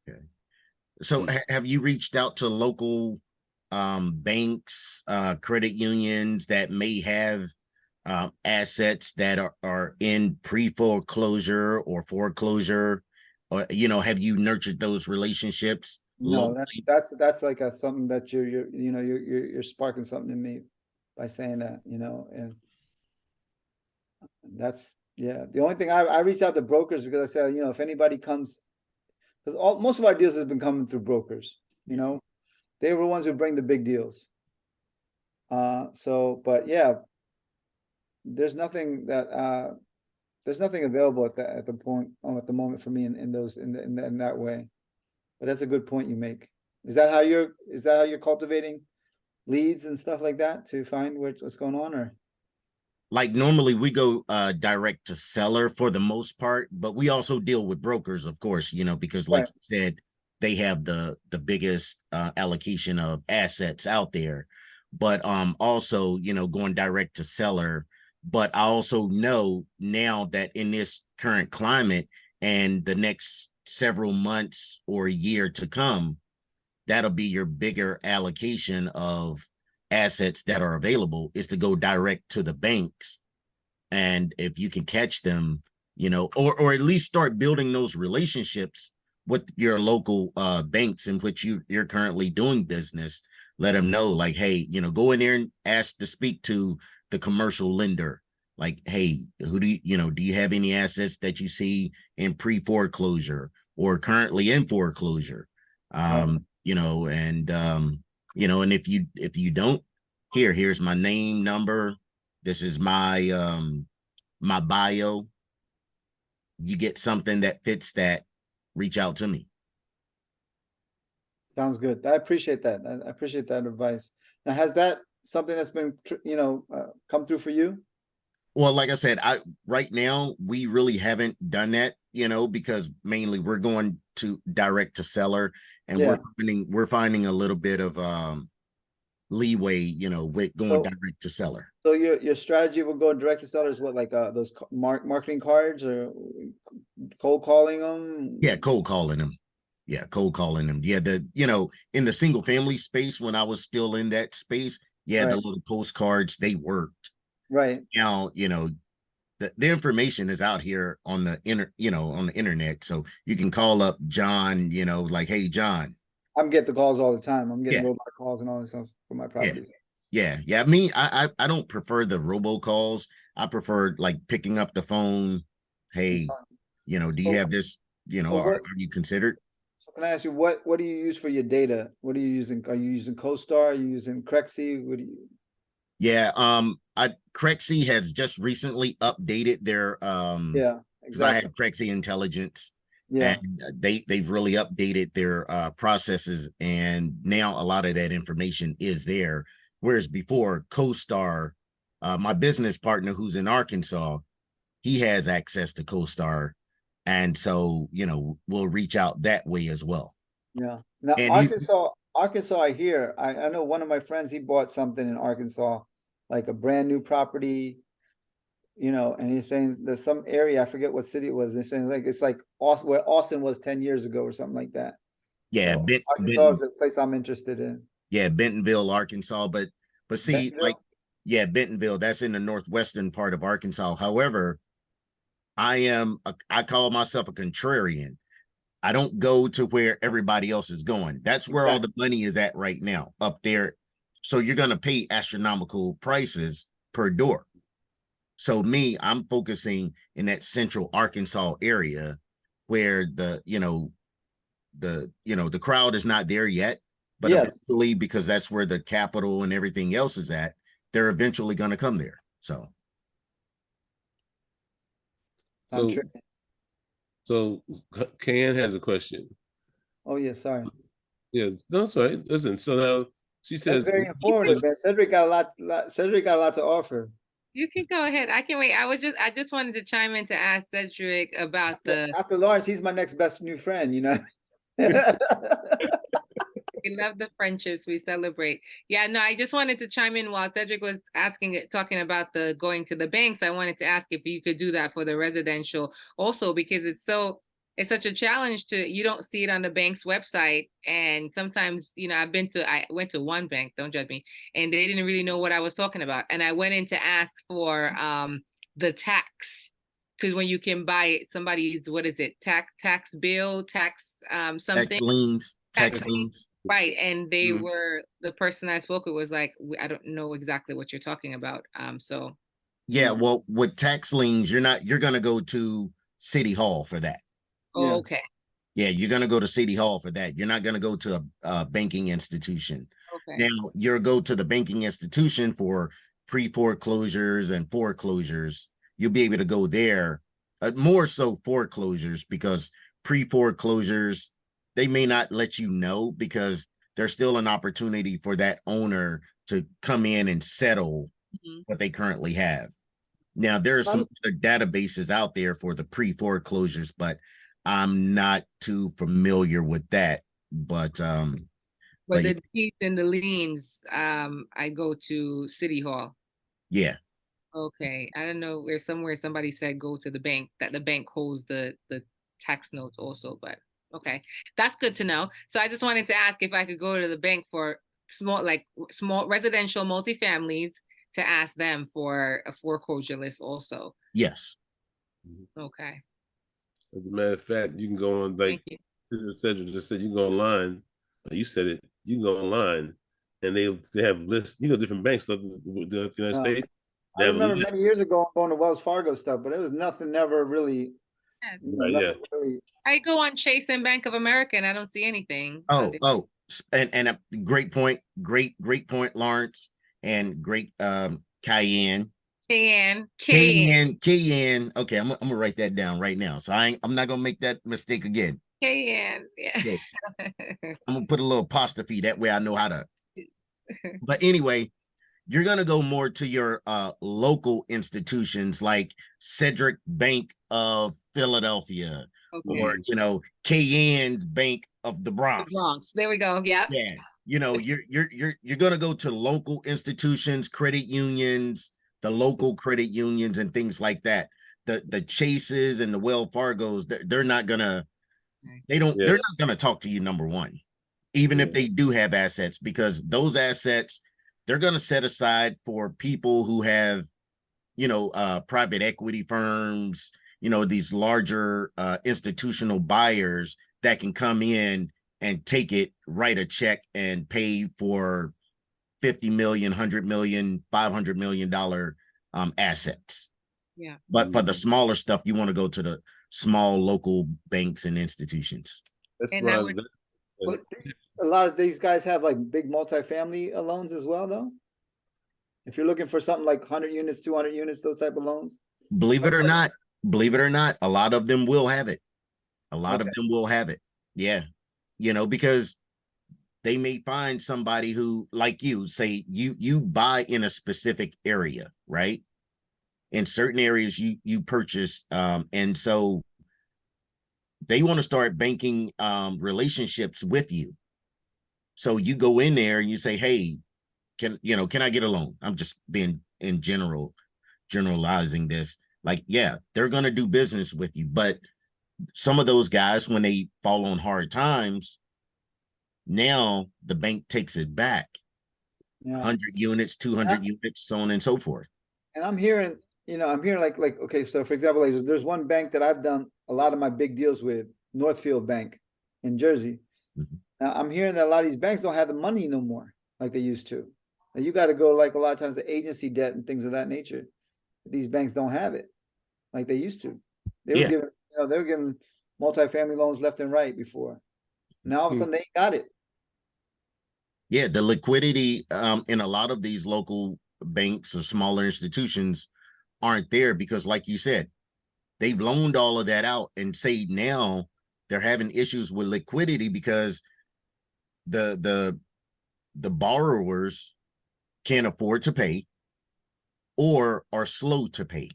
Okay. So have you reached out to local banks, credit unions that may have assets that are in pre-foreclosure or foreclosure, or have you nurtured those relationships? No, that's like something that you're sparking something in me by saying that, and that's, yeah, the only thing I reached out to brokers because I said, if anybody comes because most of our deals has been coming through brokers, you know, they were the ones who bring the big deals. So, but yeah, there's nothing available at the moment for me in that way. But that's a good point you make. Is that how you're cultivating leads and stuff like that to find what's going on, or? Like normally we go direct to seller for the most part, but we also deal with brokers, of course, you know, because like you said, they have the biggest allocation of assets out there. But also, you know, going direct to seller. But I also know now that in this current climate and the next several months or a year to come, that'll be your bigger allocation of assets that are available, is to go direct to the banks. And if you can catch them, you know, or at least start building those relationships with your local banks in which you're currently doing business, let them know, like, hey, you know, go in there and ask to speak to the commercial lender. Like, hey, do you have any assets that you see in pre-foreclosure or currently in foreclosure? You know, and you know, and if you don't, here's my name, number. This is my my bio. You get something that fits that, reach out to me. Sounds good. I appreciate that. I appreciate that advice. Now, has that something that's been, come through for you? Well, like I said, right now we really haven't done that, you know, because mainly we're going to direct to seller, and we're finding a little bit of leeway, you know, with going direct to seller. So your strategy will go direct to sellers, what, like those marketing cards or cold calling them? Yeah, cold calling them. Yeah, cold calling them. Yeah, you know, in the single family space, when I was still in that space, the little postcards, they worked. Right. Now, you know, the information is out here on the internet. So you can call up John, you know, like, hey, John. I'm getting the calls all the time. I'm getting robot calls and all this stuff for my property. Yeah. I mean, I don't prefer the robocalls. I prefer like picking up the phone. Hey, you know, do you have this? You know, are you considered? So can I ask you, what do you use for your data? What are you using? Are you using CoStar? Are you using Crexy? What do you? Yeah, Crexy has just recently updated their because I have Crexy Intelligence. Yeah. And they've really updated their processes, and now a lot of that information is there. Whereas before, CoStar, my business partner who's in Arkansas, he has access to CoStar, and so, you know, we'll reach out that way as well. Yeah. Now, and Arkansas, I know one of my friends, he bought something in Arkansas, like a brand new property, you know, and he's saying there's some area, I forget what city it was. They're saying like it's like Austin, where Austin was 10 years ago or something like that. Yeah, so Arkansas is a place I'm interested in. Yeah, Bentonville, Arkansas, but see, Bentonville? like, yeah, Bentonville, that's in the northwestern part of Arkansas. However, I call myself a contrarian. I don't go to where everybody else is going. That's where all the money is at right now, up there. So you're going to pay astronomical prices per door. So I'm focusing in that central Arkansas area where the crowd is not there yet, but eventually, because that's where the capital and everything else is at, they're eventually going to come there. So Ken has a question. Oh yeah, sorry. Yeah, no, that's right. Listen, so now she says, that's very informative, man. Cedric got a lot to offer. You can go ahead. I can wait. I just wanted to chime in to ask Cedric about after Lawrence, he's my next best new friend, you know. We love the friendships we celebrate. Yeah, no, I just wanted to chime in while Cedric was talking about the going to the banks. I wanted to ask if you could do that for the residential also, because it's such a challenge you don't see it on the bank's website. And sometimes, you know, I went to one bank, don't judge me, and they didn't really know what I was talking about. And I went in to ask for the tax, because when you can buy somebody's, what is it, tax bill, something. Tax liens. Right. And they were, the person I spoke with was like, I don't know exactly what you're talking about. So. Yeah, well, with tax liens, you're going to go to City Hall for that. Oh, okay. Yeah, you're going to go to City Hall for that. You're not going to go to a banking institution. Okay. Now, you'll go to the banking institution for pre-foreclosures and foreclosures. You'll be able to go there, more so foreclosures, because pre-foreclosures, they may not let you know because there's still an opportunity for that owner to come in and settle what they currently have. Now, there are some other databases out there for the pre-foreclosures, but I'm not too familiar with that. But But the deeds and the liens, I go to City Hall. yeah. Okay. I don't know where somewhere somebody said go to the bank, that the bank holds the tax notes also, but okay. That's good to know. So I just wanted to ask if I could go to the bank for small residential multifamilies to ask them for a foreclosure list also. Yes. Okay. As a matter of fact, you can go on, like Cedric just said, you can go online. You said it. You can go online, and they have lists. Different banks of the United States. I remember many years ago going to Wells Fargo stuff, but it was nothing. Never really. Really. I go on Chase and Bank of America, and I don't see anything. And a great point, great point, Lawrence, and great Cayenne. Cayenne. Okay, I'm gonna write that down right now. So I'm not gonna make that mistake again. Cayenne, yeah. I'm gonna put a little apostrophe, that way I know how to. But anyway, you're gonna go more to your local institutions like Cedric Bank of Philadelphia, or Cayenne Bank of the Bronx. The Bronx. There we go. Yeah. Yeah. You're gonna go to local institutions, credit unions, the local credit unions, and things like that. The Chases and the Wells Fargos, they're not gonna they're not gonna talk to you, number one, even if they do have assets, because those assets they're gonna set aside for people who have private equity firms, these larger institutional buyers that can come in and take it, write a check, and pay for 50 million, 100 million, $500 million assets. Yeah. But for the smaller stuff, you want to go to the small local banks and institutions. That's and why a lot of these guys have like big multifamily loans as well, though. If you're looking for something like 100 units, 200 units, those type of loans. Believe it or not, a lot of them will have it. A lot of them will have it. Yeah. Because they may find somebody who, like you, say you buy in a specific area, right? In certain areas you purchase, and so they want to start banking relationships with you. So you go in there and you say, hey, can I get a loan? I'm just being generalizing this. Like, yeah, they're going to do business with you. But some of those guys, when they fall on hard times, now the bank takes it back. 100 units, 200 units, so on and so forth. And I'm hearing like, okay, so for example, like, there's one bank that I've done a lot of my big deals with, Northfield Bank in Jersey. Now I'm hearing that a lot of these banks don't have the money no more like they used to. And you got to go, like, a lot of times the agency debt and things of that nature. These banks don't have it like they used to. They were giving multifamily loans left and right before. Now all of a sudden they ain't got it. Yeah, the liquidity in a lot of these local banks or smaller institutions aren't there because, like you said, they've loaned all of that out, and say now they're having issues with liquidity because the borrowers can't afford to pay or are slow to pay.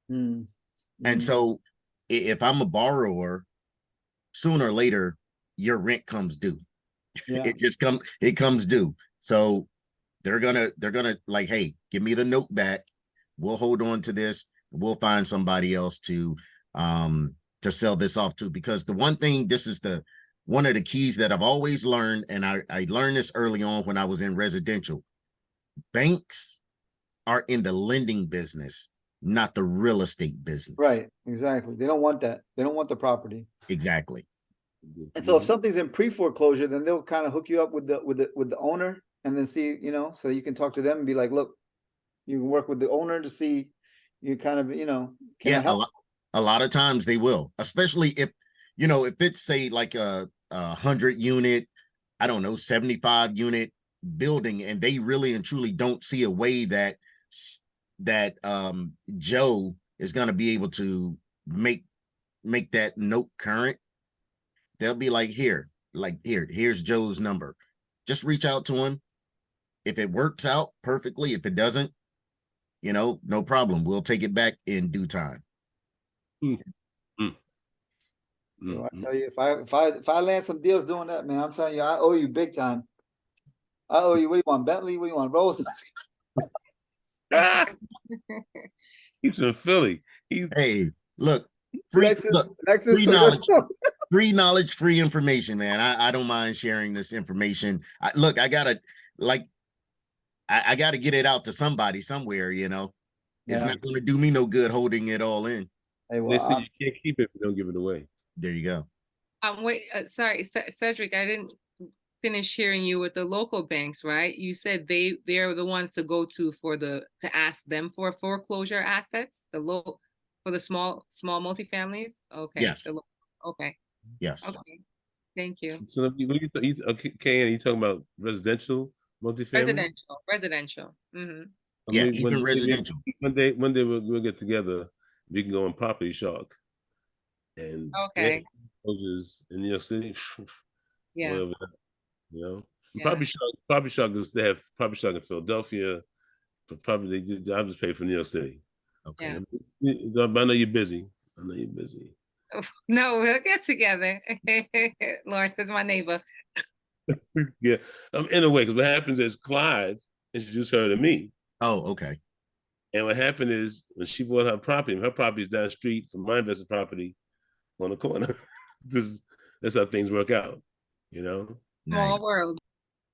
And so if I'm a borrower, sooner or later your rent comes due. It comes due. So they're gonna like, hey, give me the note back. We'll hold on to this. We'll find somebody else to sell this off to, because the one thing, this is one of the keys that I've always learned, and I learned this early on when I was in residential. Banks are in the lending business, not the real estate business. Right, exactly. They don't want that. They don't want the property. Exactly. And so if something's in pre-foreclosure, then they'll kind of hook you up with the owner, and then see, so you can talk to them and be like, look, you can work with the owner to see, you kind of, a lot of times they will, especially you know, if it's say like a 100 unit, I don't know, 75 unit building, and they really and truly don't see a way that Joe is going to be able to make that note current, they'll be like, here's Joe's number. Just reach out to him. If it works out perfectly, if it doesn't, you know, no problem. We'll take it back in due time. Mm, mm, So I mm, tell you, if I land some deals doing that, man, I'm telling you, I owe you big time. I owe you. What do you want, Bentley? What do you want, Rolls? Ah, he's in Philly. Hey, look, Lexus, free knowledge, Toyota. free knowledge, free information, man. I don't mind sharing this information. Look, I gotta get it out to somebody somewhere, you know. It's Yeah. not going to do me no good holding it all in. Hey, They say well, you can't keep it if you don't give it away. There you go. Wait, sorry, Cedric, I didn't finish hearing you with the local banks, right? You said they're the ones to go to to ask them for foreclosure assets, for the small multifamilies. Okay. Yes. Okay. Yes. Okay. Thank you. So okay, Ken, you talking about residential multifamily? Residential. Mm-hmm. Yeah, Maybe even residential. One day we'll get together. We can go on Property Shark and Okay. foreclosures in New York City, Yeah. whatever, you know. Yeah. Property Shark is they have Property Shark in Philadelphia. But probably I just pay for New York City. Okay. Yeah. I know you're busy. I know you're busy. No, we'll get together. Lawrence is my neighbor. Yeah. Anyway, because what happens is Clive introduced her to me. Oh, okay. And what happened is when she bought her property is down the street from my investor property on the corner. That's how things work out, you know? Small Nice. world.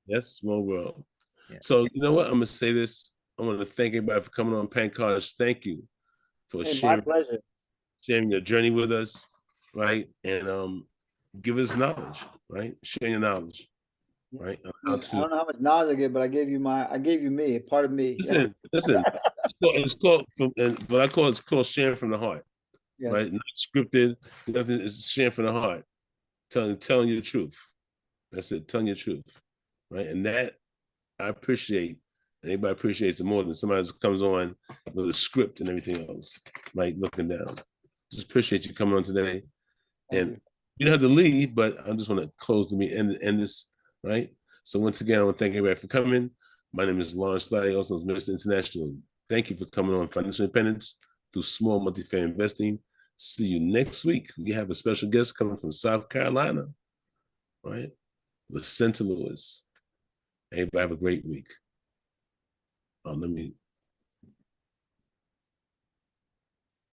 That's small world. Yeah. So you know what? I'm gonna say this. I want to thank everybody for coming on. Pankaj, thank you for hey, my pleasure. sharing your journey with us, right? And give us knowledge, right? Share your knowledge, right? I don't know how much knowledge I gave, but I gave you me, a part of me. Listen. It's called what I call it's called sharing from the heart, Yes. right? Not scripted, nothing. It's sharing from the heart, telling you the truth. That's it, telling you the truth, right? And that I appreciate. Anybody appreciates it more than somebody that comes on with a script and everything else, right? Looking down. Just appreciate you coming on today. And you don't have to leave, but I just want to close the meeting and end this, right? So once again, I want to thank everybody for coming. My name is Lawrence Slade, also known as Mr. International. Thank you for coming on Financial Independence through small multifamily investing. See you next week. We have a special guest coming from South Carolina, right? With St. Louis. Everybody have a great week. Let me